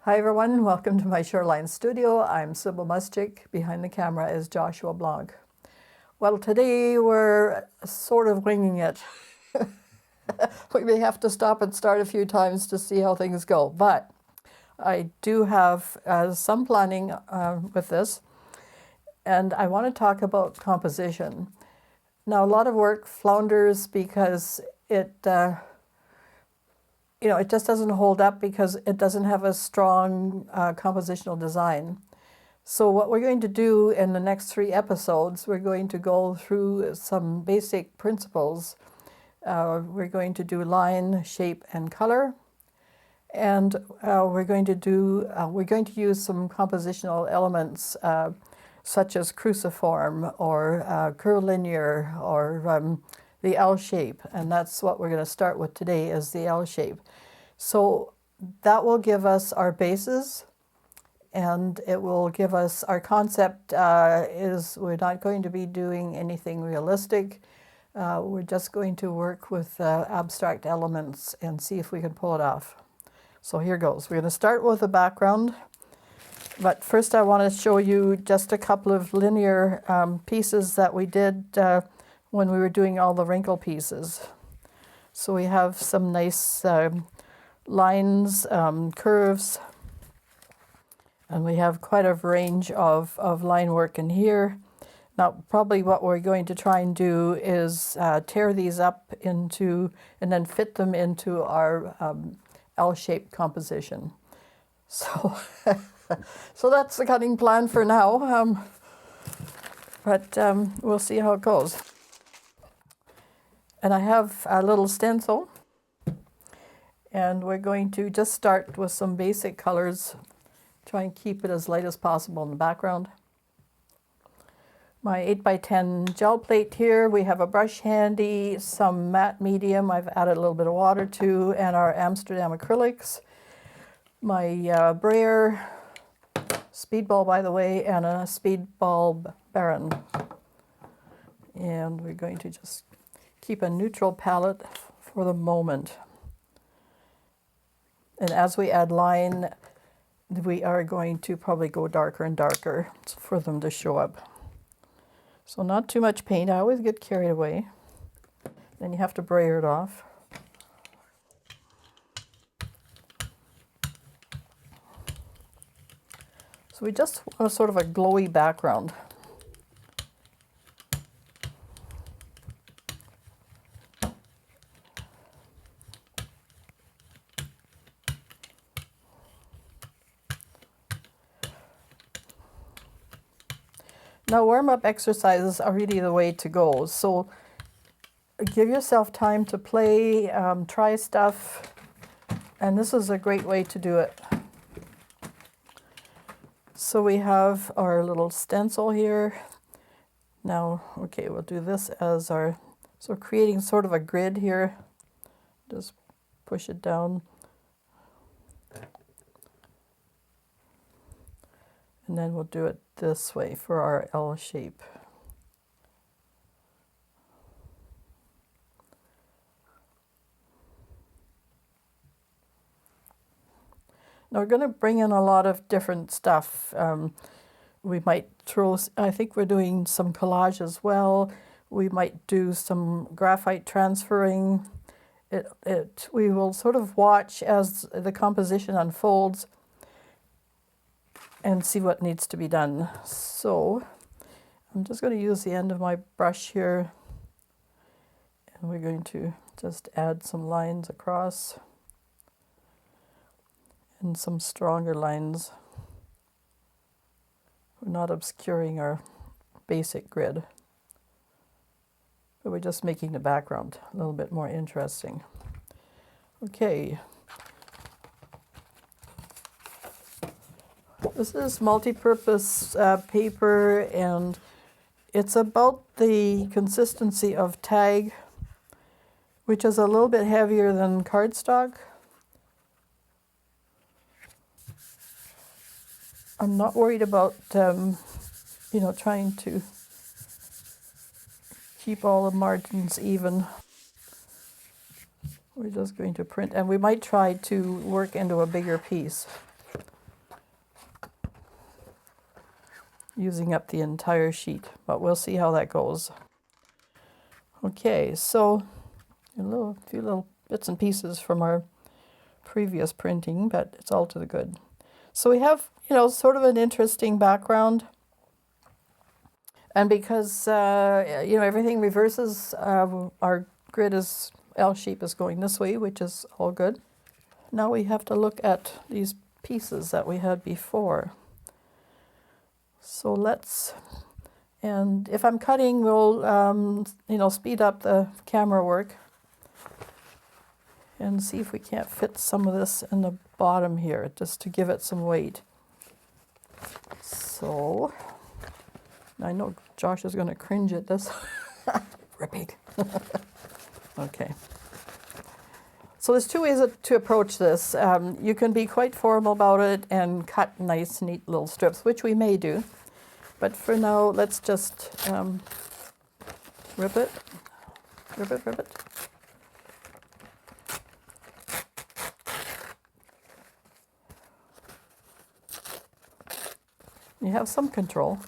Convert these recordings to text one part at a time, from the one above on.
Hi everyone, welcome to my Shoreline Studio. I'm Sybille Muschik. Behind the camera is Joshua Blanc. Well, today we're sort of winging it. We may have to stop and start a few times to see how things go, but I do have some planning with this, and I want to talk about composition. Now, a lot of work flounders because it just doesn't hold up because it doesn't have a strong compositional design. So what we're going to do in the next 3 episodes, we're going to go through some basic principles. We're going to do line, shape, and color. And we're going to use some compositional elements such as cruciform or curvilinear or the L shape, and that's what we're going to start with today, is the L shape. So that will give us our bases, and it will give us our concept is we're not going to be doing anything realistic. We're just going to work with abstract elements and see if we can pull it off. So here goes. We're going to start with a background, but first I want to show you just a couple of linear pieces that we did when we were doing all the wrinkle pieces. So we have some nice lines, curves, and we have quite a range of line work in here. Now, probably what we're going to try and do is tear these up into, and then fit them into our L-shaped composition. So, so that's the cutting plan for now, but we'll see how it goes. And I have a little stencil, and we're going to just start with some basic colors, try and keep it as light as possible in the background. My 8x10 gel plate here, we have a brush handy, some matte medium I've added a little bit of water to, and our Amsterdam acrylics. My brayer, speedball by the way, and a speedball Baron. And we're going to just keep a neutral palette for the moment. And as we add line, we are going to probably go darker and darker for them to show up. So not too much paint. I always get carried away. Then you have to brayer it off. So we just want a sort of a glowy background. Now, warm-up exercises are really the way to go. So give yourself time to play, try stuff, and this is a great way to do it. So we have our little stencil here. Now, okay, we'll do this as our, so creating sort of a grid here. Just push it down. And then we'll do it this way for our L shape. Now we're going to bring in a lot of different stuff. We might throw, I think we're doing some collage as well. We might do some graphite transferring. We will sort of watch as the composition unfolds and see what needs to be done. So I'm just going to use the end of my brush here, and we're going to just add some lines across and some stronger lines. We're not obscuring our basic grid, but we're just making the background a little bit more interesting. Okay. This is multi-purpose paper, and it's about the consistency of tag, which is a little bit heavier than cardstock. I'm not worried about, trying to keep all the margins even. We're just going to print, and we might try to work into a bigger piece. using up the entire sheet, but we'll see how that goes. Okay, so a few little bits and pieces from our previous printing, but it's all to the good. So we have, sort of an interesting background. And because, everything reverses, our grid is, L-shape is going this way, which is all good. Now we have to look at these pieces that we had before. So and if I'm cutting, we'll, speed up the camera work and see if we can't fit some of this in the bottom here, just to give it some weight. So, I know Josh is going to cringe at this. Ripping. Okay. So there's two ways to approach this. You can be quite formal about it and cut nice, neat little strips, which we may do. But for now, let's just rip it. Rip it, rip it. You have some control.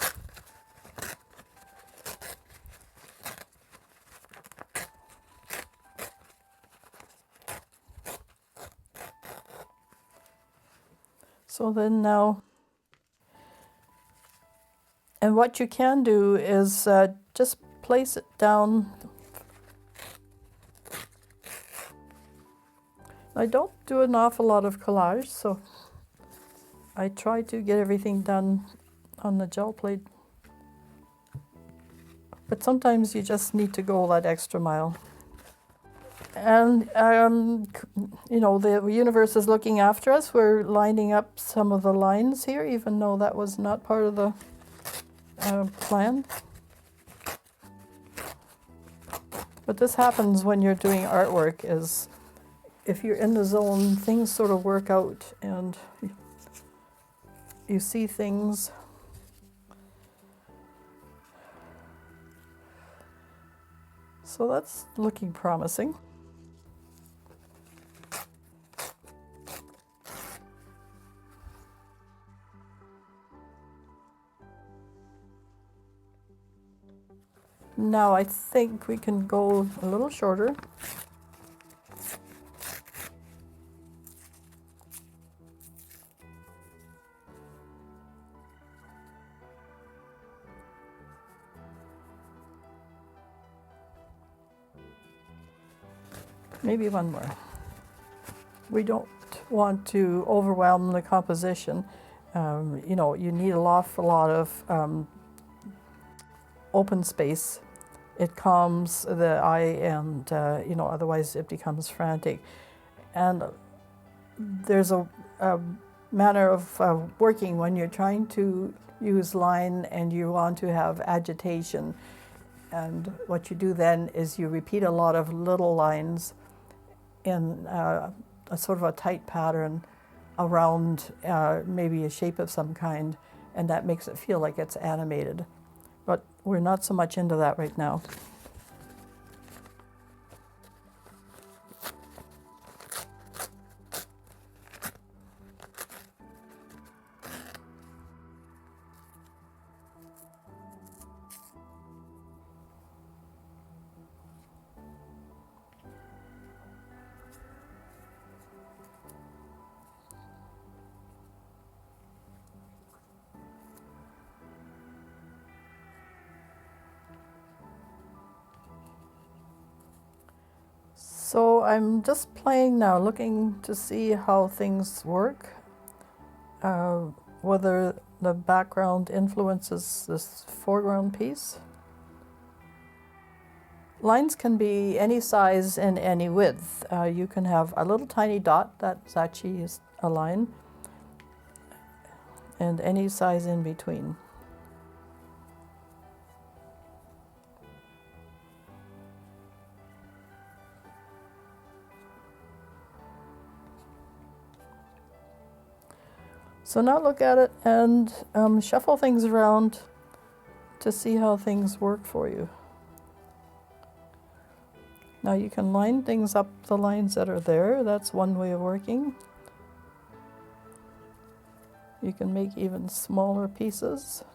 So then now, and what you can do is just place it down. I don't do an awful lot of collage, so I try to get everything done on the gel plate. But sometimes you just need to go that extra mile. And, the universe is looking after us. We're lining up some of the lines here, even though that was not part of the plan. But this happens when you're doing artwork, is if you're in the zone, things sort of work out and you see things. So that's looking promising. Now I think we can go a little shorter. Maybe one more. We don't want to overwhelm the composition. You need an awful lot of open space. It calms the eye and, otherwise it becomes frantic. And there's a manner of working when you're trying to use line and you want to have agitation. And what you do then is you repeat a lot of little lines in a sort of a tight pattern around maybe a shape of some kind, and that makes it feel like it's animated. But we're not so much into that right now. So I'm just playing now, looking to see how things work, whether the background influences this foreground piece. Lines can be any size and any width. You can have a little tiny dot that's actually a line, and any size in between. So now look at it and shuffle things around to see how things work for you. Now you can line things up, the lines that are there. That's one way of working. You can make even smaller pieces.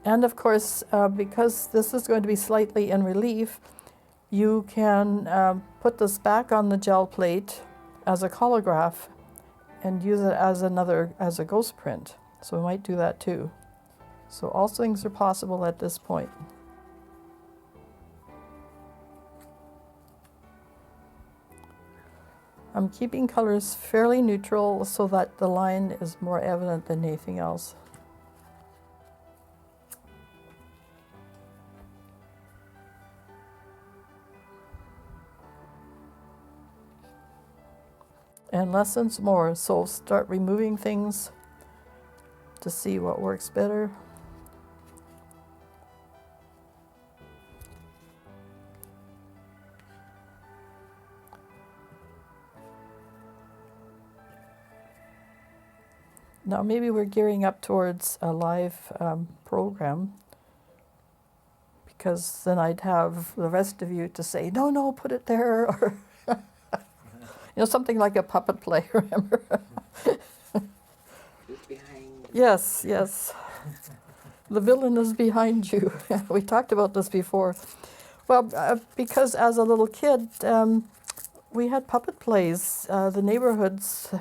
And of course, because this is going to be slightly in relief, you can put this back on the gel plate as a collage and use it as a ghost print. So we might do that too. So all things are possible at this point. I'm keeping colors fairly neutral so that the line is more evident than anything else. And lessons more, so start removing things to see what works better. Now maybe we're gearing up towards a live program, because then I'd have the rest of you to say, no, no, put it there, or something like a puppet play, remember? Who's behind? Yes, yes. The villain is behind you. We talked about this before. Well, because as a little kid, we had puppet plays. The neighborhood's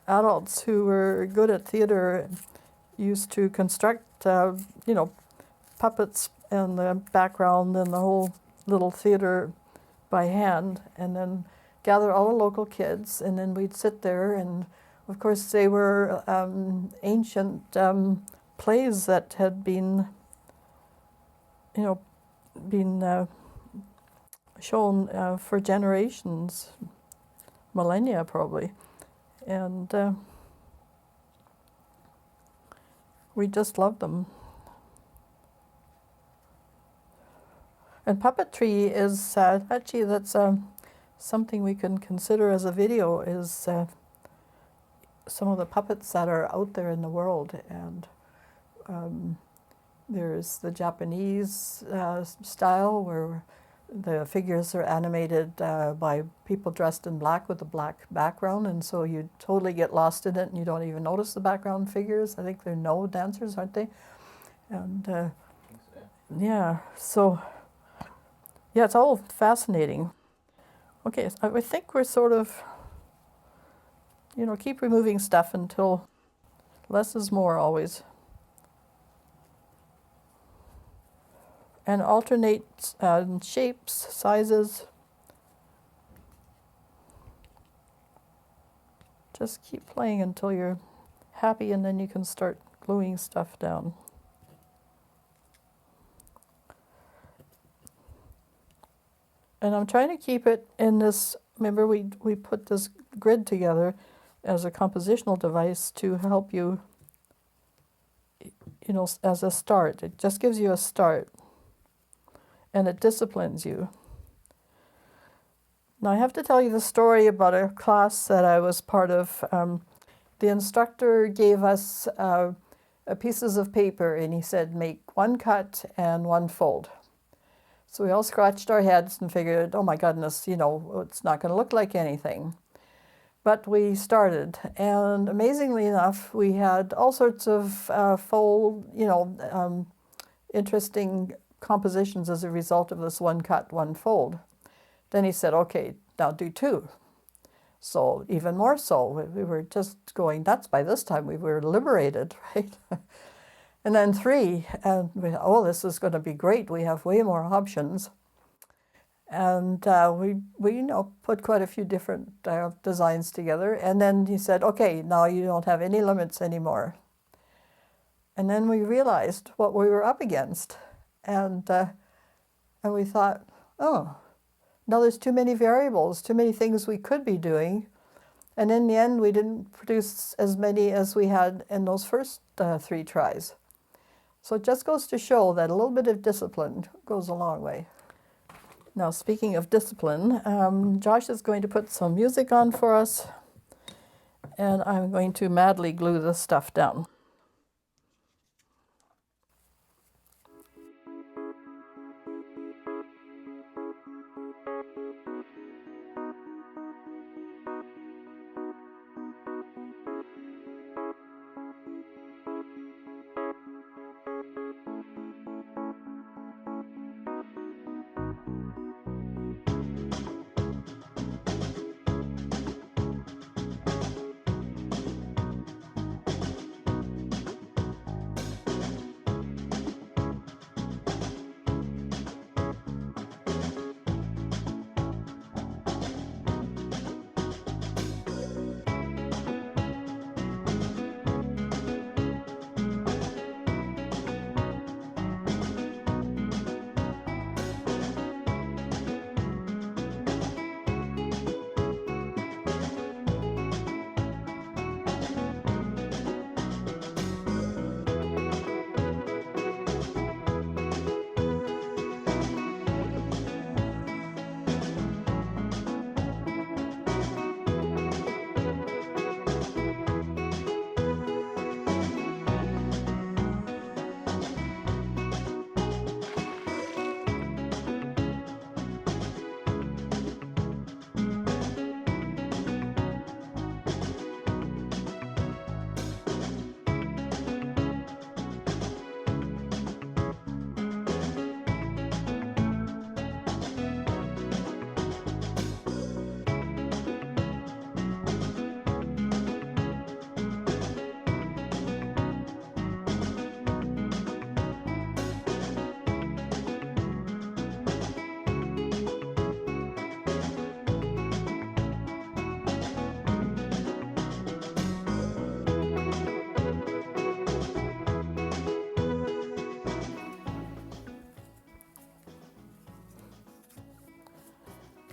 adults who were good at theater used to construct, puppets in the background and the whole little theater by hand, and then gather all the local kids, and then we'd sit there, and of course they were ancient plays that had been shown for generations, millennia probably, and we just loved them. And puppetry is actually, that's something we can consider as a video, is some of the puppets that are out there in the world. And there's the Japanese style, where the figures are animated by people dressed in black with a black background, and so you totally get lost in it and you don't even notice the background figures. I think they're no dancers, aren't they? And yeah, so yeah, it's all fascinating. Okay, so I think we're sort of, keep removing stuff until less is more always. And alternate shapes, sizes. Just keep playing until you're happy, and then you can start gluing stuff down. And I'm trying to keep it in this, remember we put this grid together as a compositional device to help you, as a start. It just gives you a start, and it disciplines you. Now I have to tell you the story about a class that I was part of. The instructor gave us pieces of paper, and he said, make one cut and one fold. So we all scratched our heads and figured, oh my goodness, it's not going to look like anything. But we started, and amazingly enough, we had all sorts of interesting compositions as a result of this one cut, one fold. Then he said, okay, now do two. So even more so, we were just going nuts by this time. We were liberated, right? And then three, and we thought, oh, this is going to be great. We have way more options. And we put quite a few different designs together. And then he said, okay, now you don't have any limits anymore. And then we realized what we were up against. And we thought, oh, now there's too many variables, too many things we could be doing. And in the end, we didn't produce as many as we had in those first 3 tries. So it just goes to show that a little bit of discipline goes a long way. Now, speaking of discipline, Josh is going to put some music on for us, and I'm going to madly glue this stuff down.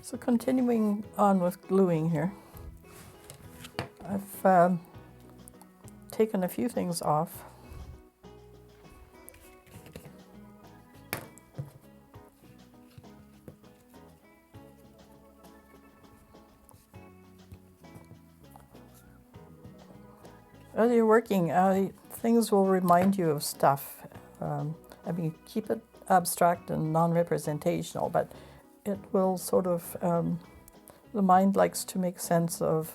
So continuing on with gluing here, I've taken a few things off. As you're working, things will remind you of stuff. I mean, keep it abstract and non-representational, but it will sort of, the mind likes to make sense of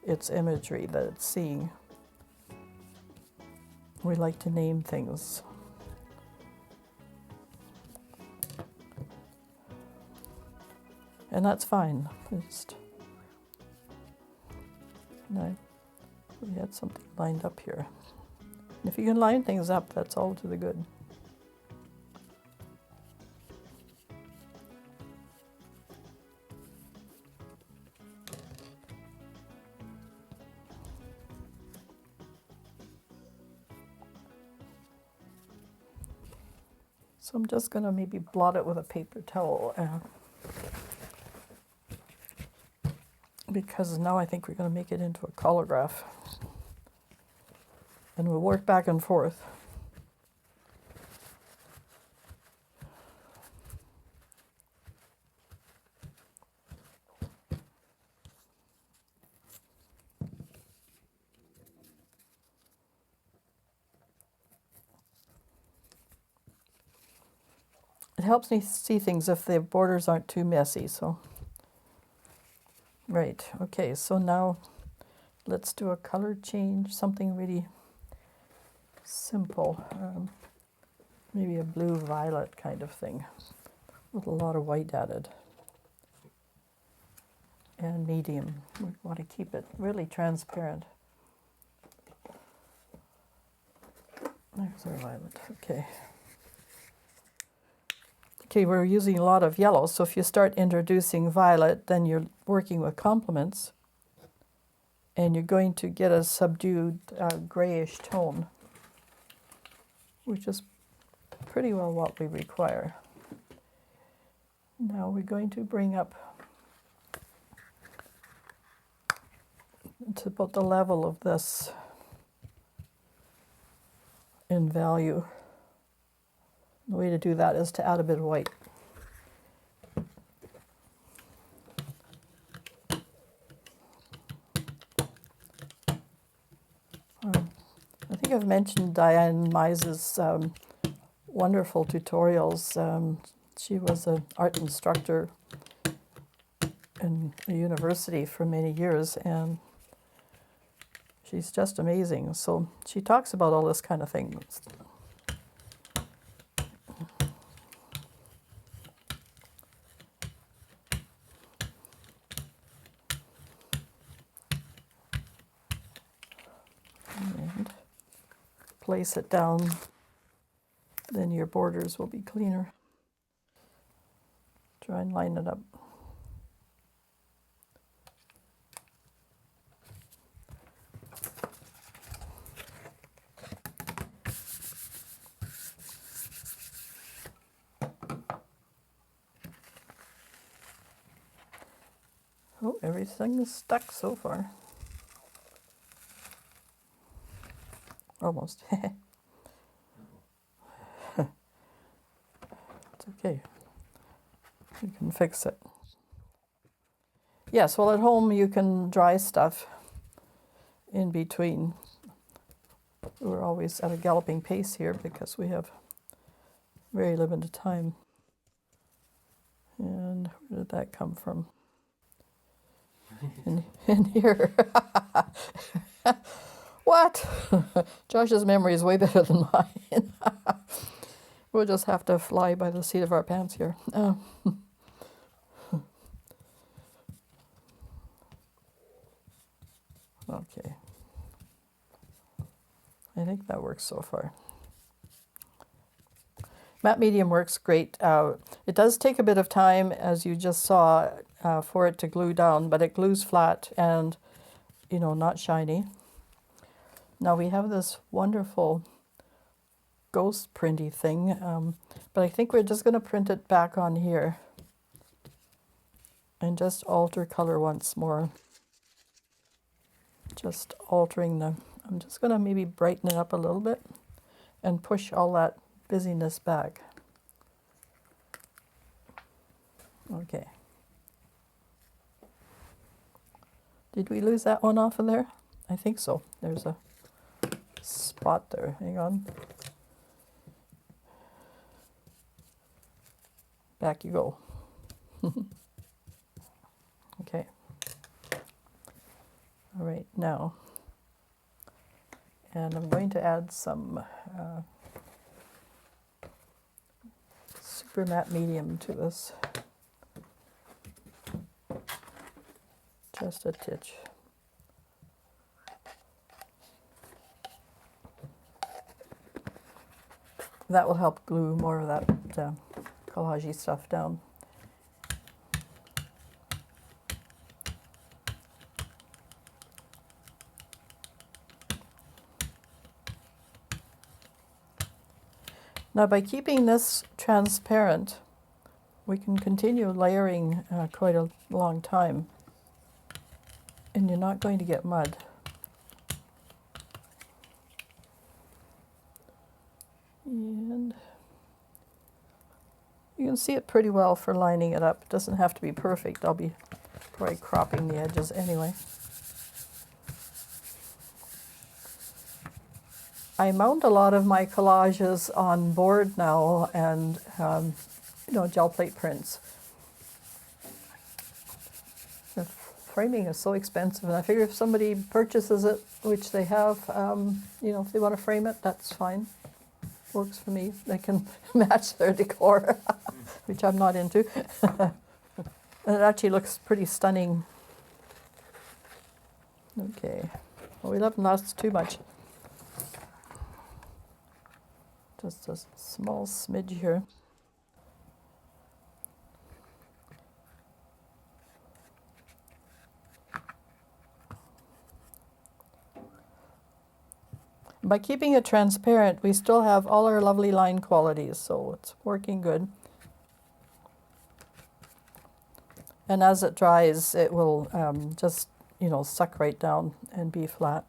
its imagery that it's seeing. We like to name things. And that's fine. No, we had something lined up here. And if you can line things up, that's all to the good. So I'm just going to maybe blot it with a paper towel because now I think we're going to make it into a collage. And we'll work back and forth. It helps me see things if the borders aren't too messy, so. Right, okay, so now let's do a color change, something really simple. Maybe a blue-violet kind of thing with a lot of white added. And medium, we want to keep it really transparent. There's our violet, okay. Okay, we're using a lot of yellow, so if you start introducing violet, then you're working with complements, and you're going to get a subdued grayish tone, which is pretty well what we require. Now we're going to bring up to about the level of this in value. The way to do that is to add a bit of white. I think I've mentioned Diane Mize's wonderful tutorials. She was an art instructor in a university for many years, and she's just amazing. So she talks about all this kind of thing. And place it down, then your borders will be cleaner. Try and line it up. Oh, everything is stuck so far. Almost. It's okay. You can fix it. Yes, well, at home you can dry stuff in between. We're always at a galloping pace here because we have very limited time. And where did that come from? In here. What? Josh's memory is way better than mine. We'll just have to fly by the seat of our pants here. Okay. I think that works so far. Matte medium works great. It does take a bit of time, as you just saw, for it to glue down, but it glues flat and, you know, not shiny. Now we have this wonderful ghost printy thing, but I think we're just going to print it back on here. and just alter color once more. Just altering I'm just going to maybe brighten it up a little bit and push all that busyness back. Okay. Did we lose that one off of there? I think so. There's a spot there. Hang on. Back you go. Okay. All right, now. And I'm going to add some super matte medium to this. Just a titch. That will help glue more of that collage-y stuff down. Now by keeping this transparent, we can continue layering quite a long time, and you're not going to get mud. And you can see it pretty well for lining it up. It doesn't have to be perfect. I'll be probably cropping the edges anyway. I mount a lot of my collages on board now and, you know, gel plate prints. The framing is so expensive, and I figure if somebody purchases it, which they have, you know, if they want to frame it, that's fine. Works for me. They can match their decor, which I'm not into. And it actually looks pretty stunning. Okay. Well, we haven't lost too much. Just a small smidge here. By keeping it transparent, we still have all our lovely line qualities, so it's working good. And as it dries, it will just, you know, suck right down and be flat.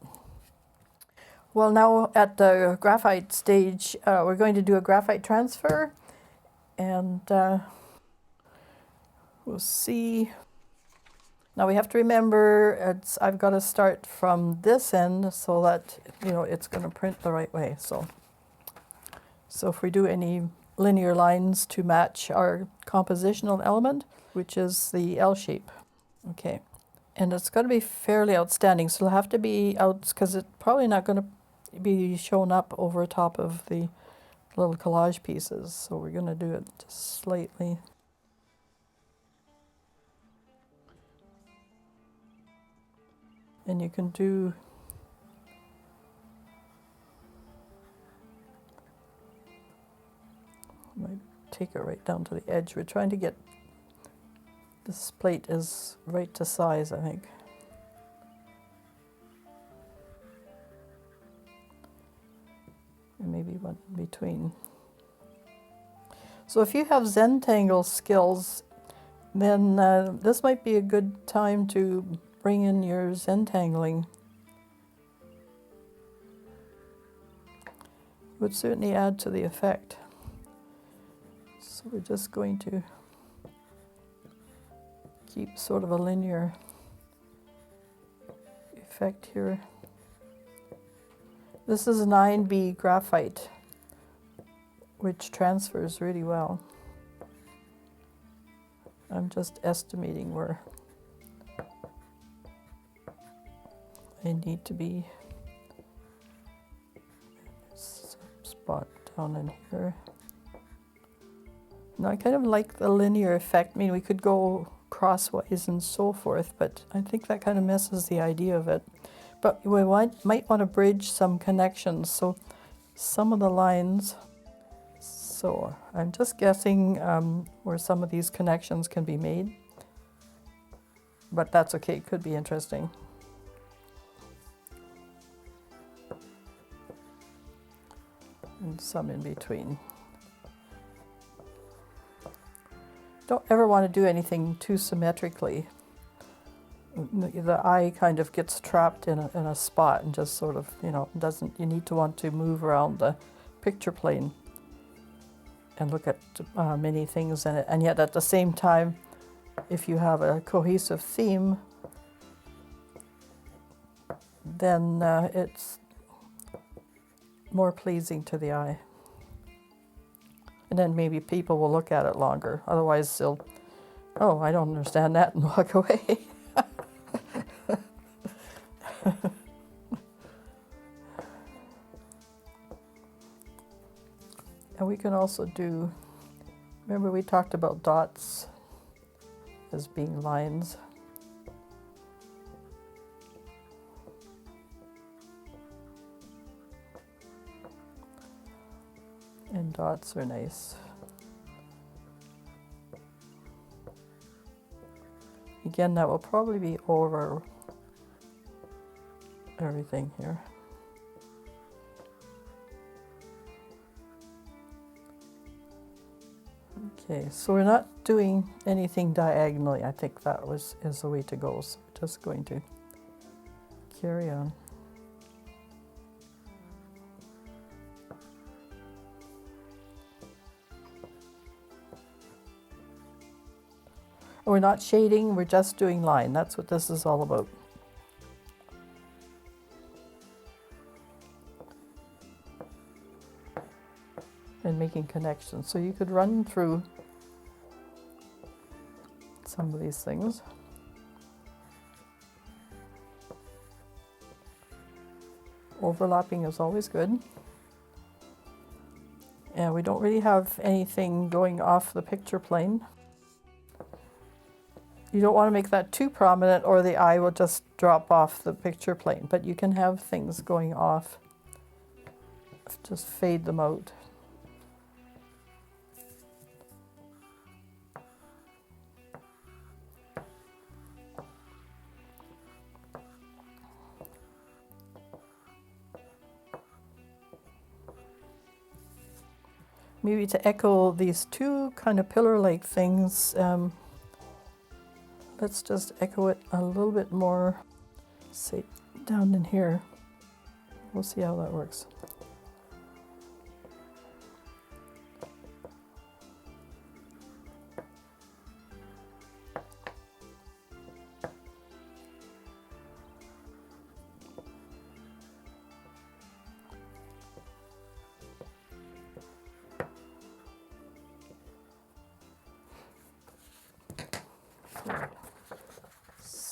Well, now at the graphite stage, we're going to do a graphite transfer, and we'll see. Now we have to remember I've got to start from this end so that, you know, it's going to print the right way. So if we do any linear lines to match our compositional element, which is the L shape. Okay, and it's got to be fairly outstanding, so it'll have to be out because it's probably not going to be shown up over top of the little collage pieces. So we're going to do it just slightly. And you can do might take it right down to the edge. We're trying to get this plate is right to size, I think. And maybe one in between. So if you have Zentangle skills, then this might be a good time to bring in your Zentangling. Would certainly add to the effect. So we're just going to keep sort of a linear effect here. This is 9B graphite, which transfers really well. I'm just estimating where I need to be. Spot down in here. Now I kind of like the linear effect. I mean, we could go crosswise and so forth, but I think that kind of messes the idea of it. But we might want to bridge some connections. So some of the lines, so I'm just guessing where some of these connections can be made. But that's okay, it could be interesting. And some in between. Don't ever want to do anything too symmetrically. The eye kind of gets trapped in a spot and just sort of, doesn't, you need to want to move around the picture plane and look at many things in it. And yet at the same time, if you have a cohesive theme, then it's more pleasing to the eye. And then maybe people will look at it longer. Otherwise they'll, oh, I don't understand that, and walk away. And we can also do, remember we talked about dots as being lines. And dots are nice. Again, that will probably be over everything here. Okay, so we're not doing anything diagonally. I think that is the way to go. So we're just going to carry on. We're not shading, we're just doing line. That's what this is all about. And making connections. So you could run through some of these things. Overlapping is always good. And we don't really have anything going off the picture plane. You don't want to make that too prominent or the eye will just drop off the picture plane, but you can have things going off. Just fade them out. Maybe to echo these two kind of pillar-like things, let's just echo it a little bit more, say down in here. We'll see how that works.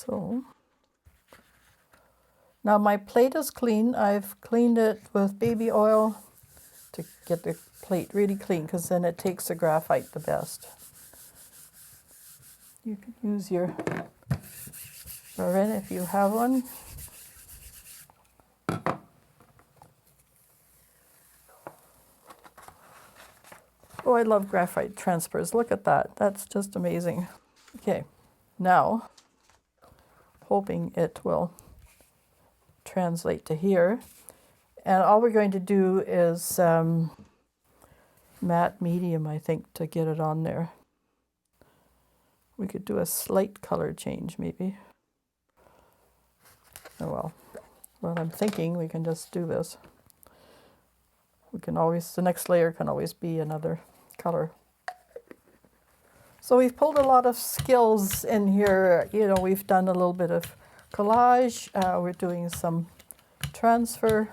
So now my plate is clean. I've cleaned it with baby oil to get the plate really clean, because then it takes the graphite the best. You can use your Ren if you have one. Oh, I love graphite transfers. Look at that. That's just amazing. Okay, now hoping it will translate to here. And all we're going to do is matte medium, I think, to get it on there. We could do a slight color change, maybe. Oh well, what I'm thinking, we can just do this. We can always, the next layer can always be another color. So we've pulled a lot of skills in here. You know, we've done a little bit of collage. We're doing some transfer,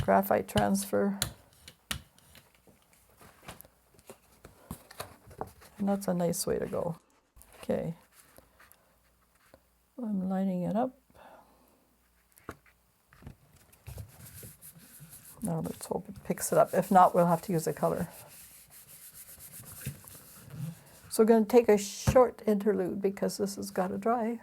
graphite transfer. And that's a nice way to go. Okay. I'm lining it up. Now let's hope it picks it up. If not, we'll have to use a color. So we're going to take a short interlude because this has got to dry.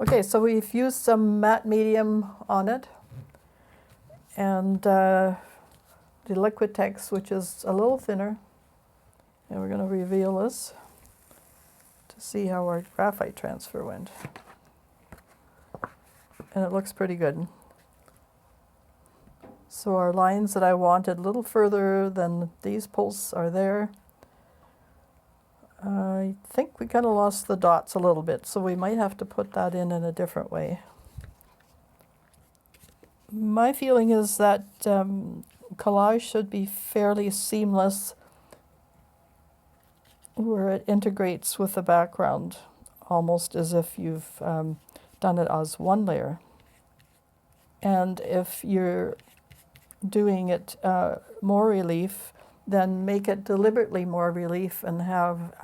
Okay, so we've used some matte medium on it, and the Liquitex, which is a little thinner. And we're going to reveal this to see how our graphite transfer went. And it looks pretty good. So our lines that I wanted a little further than these posts are there. I think we kind of lost the dots a little bit, so we might have to put that in a different way. My feeling is that collage should be fairly seamless, where it integrates with the background, almost as if you've done it as one layer. And if you're doing it more relief, then make it deliberately more relief and have,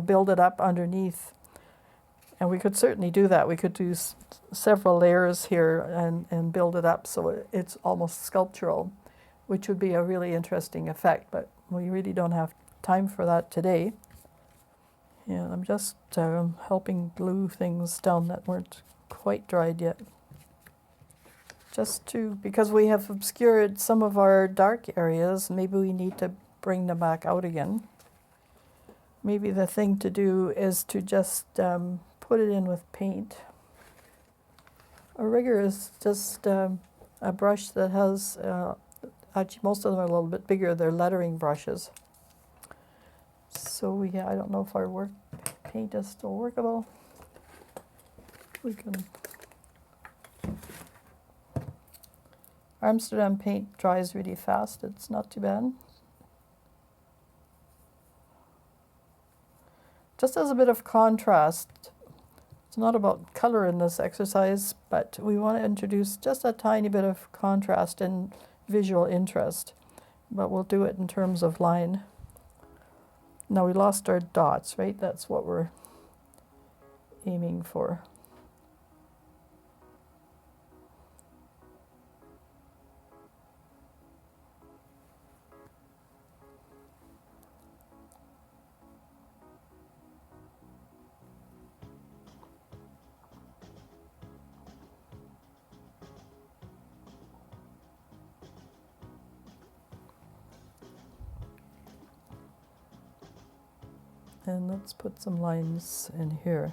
build it up underneath. And we could certainly do that. We could do several layers here and build it up so it's almost sculptural, which would be a really interesting effect, but we really don't have time for that today. And I'm just helping glue things down that weren't quite dried yet. Because we have obscured some of our dark areas, maybe we need to bring them back out again. Maybe the thing to do is to just put it in with paint. A rigger is just a brush that has, actually most of them are a little bit bigger, they're lettering brushes. So I don't know if our paint is still workable. We can. Amsterdam paint dries really fast, it's not too bad. Just as a bit of contrast, it's not about color in this exercise, but we want to introduce just a tiny bit of contrast and visual interest, but we'll do it in terms of line. Now we lost our dots, right? That's what we're aiming for. And let's put some lines in here.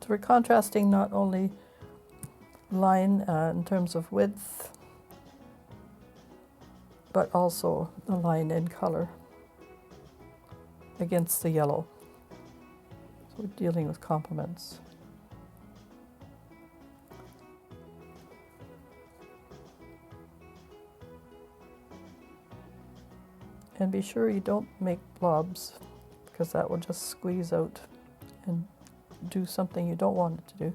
So we're contrasting not only line in terms of width, but also the line in color against the yellow. So we're dealing with complements. And be sure you don't make blobs, because that will just squeeze out and do something you don't want it to do.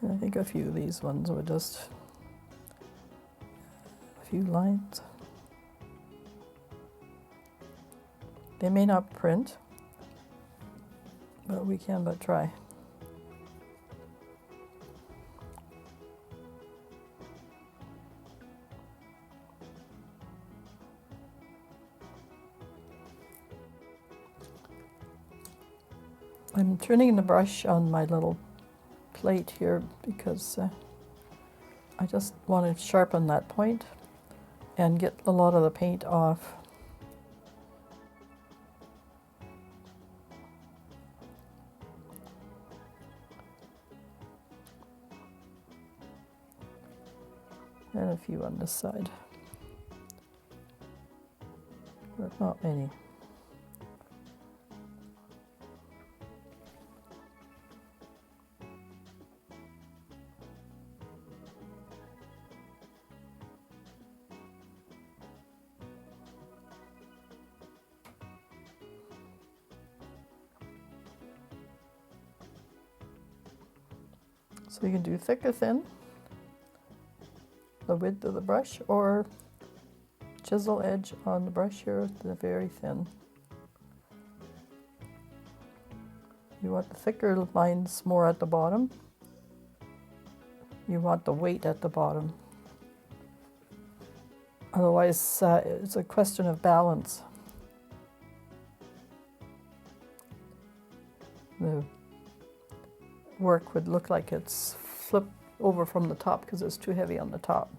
And I think a few of these ones were just a few lines. They may not print, but we can but try. I'm turning the brush on my little plate here because I just want to sharpen that point and get a lot of the paint off. And a few on this side, but not many. So you can do thick or thin. the width of the brush, or chisel edge on the brush here, the very thin. You want the thicker lines more at the bottom. You want the weight at the bottom. Otherwise, it's a question of balance. The work would look like it's flipped over from the top because it's too heavy on the top.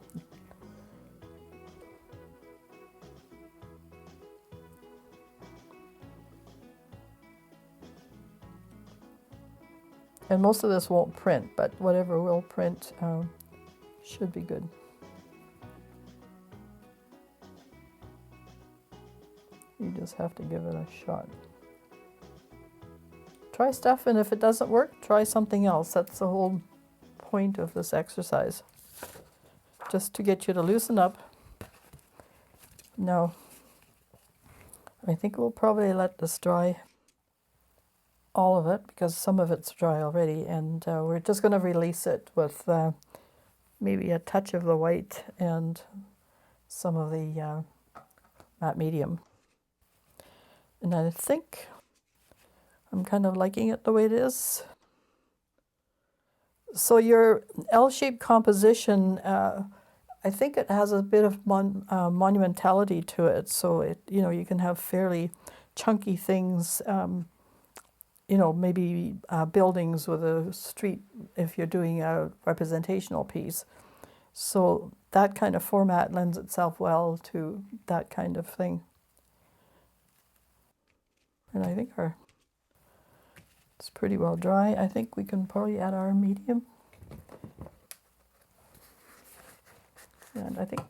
And most of this won't print, but whatever will print should be good. You just have to give it a shot. Try stuff, and if it doesn't work, try something else. That's the whole point of this exercise. Just to get you to loosen up. Now, I think we'll probably let this dry, all of it, because some of it's dry already, and we're just going to release it with maybe a touch of the white and some of the matte medium. And I think I'm kind of liking it the way it is. So your L-shaped composition, I think it has a bit of monumentality to it. So it, you can have fairly chunky things. Maybe buildings with a street if you're doing a representational piece. So that kind of format lends itself well to that kind of thing. And I think it's pretty well dry. I think we can probably add our medium. And I think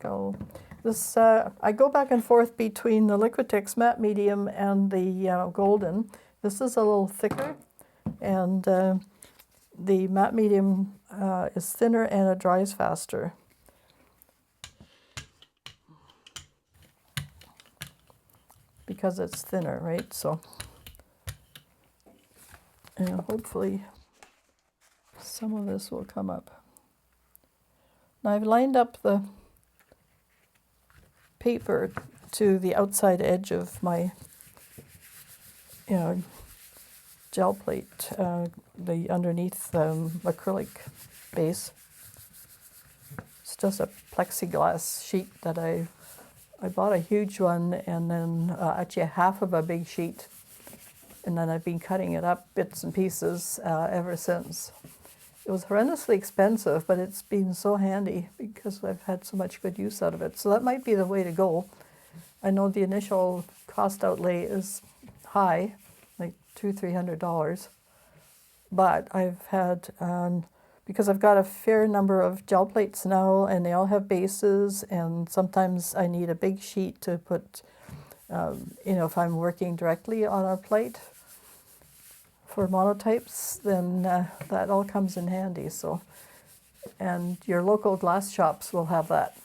I go back and forth between the Liquitex matte medium and the golden. This is a little thicker, and the matte medium is thinner and it dries faster. Because it's thinner, right? So, and hopefully some of this will come up. Now I've lined up the paper to the outside edge of my gel plate, the underneath acrylic base. It's just a plexiglass sheet that I bought a huge one, and then actually half of a big sheet, and then I've been cutting it up bits and pieces ever since. It was horrendously expensive, but it's been so handy because I've had so much good use out of it. So that might be the way to go. I know the initial cost outlay is high, like $200-300, but I've had, because I've got a fair number of gel plates now, and they all have bases, and sometimes I need a big sheet to put, if I'm working directly on a plate for monotypes, then that all comes in handy. So, and your local glass shops will have that,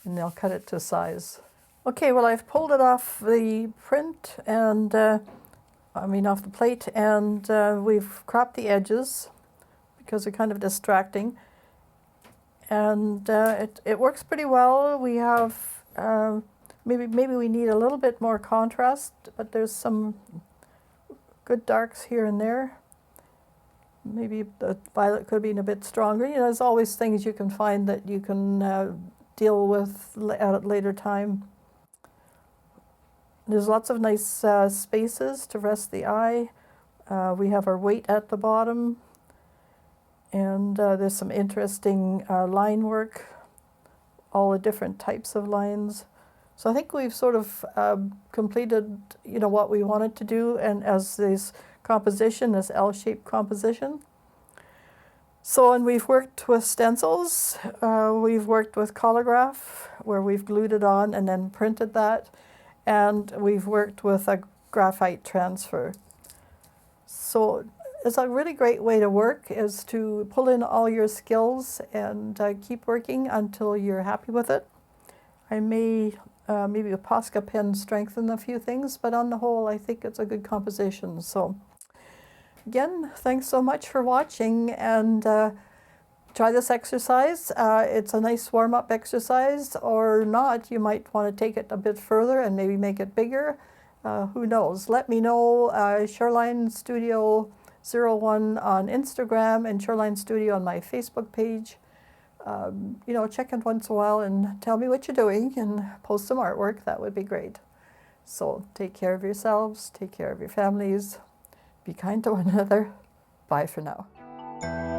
and they'll cut it to size. Okay, well, I've pulled it off the print, and off the plate, and we've cropped the edges because they're kind of distracting, and it works pretty well. We have maybe we need a little bit more contrast, but there's some good darks here and there. Maybe the violet could have been a bit stronger. There's always things you can find that you can deal with at a later time. There's lots of nice spaces to rest the eye. We have our weight at the bottom, and there's some interesting line work, all the different types of lines. So I think we've sort of completed, what we wanted to do, and as this composition, this L-shaped composition. So, and we've worked with stencils, we've worked with collage, where we've glued it on and then printed that, and we've worked with a graphite transfer. So it's a really great way to work, is to pull in all your skills and keep working until you're happy with it. I may maybe a Posca pen strengthen a few things, but on the whole, I think it's a good composition. So again, thanks so much for watching, and try this exercise. It's a nice warm-up exercise, or not. You might want to take it a bit further and maybe make it bigger. Who knows? Let me know. Shoreline Studio 01 on Instagram and Shoreline Studio on my Facebook page. You know, check in once in a while and tell me what you're doing and post some artwork. That would be great. So take care of yourselves, take care of your families, be kind to one another. Bye for now.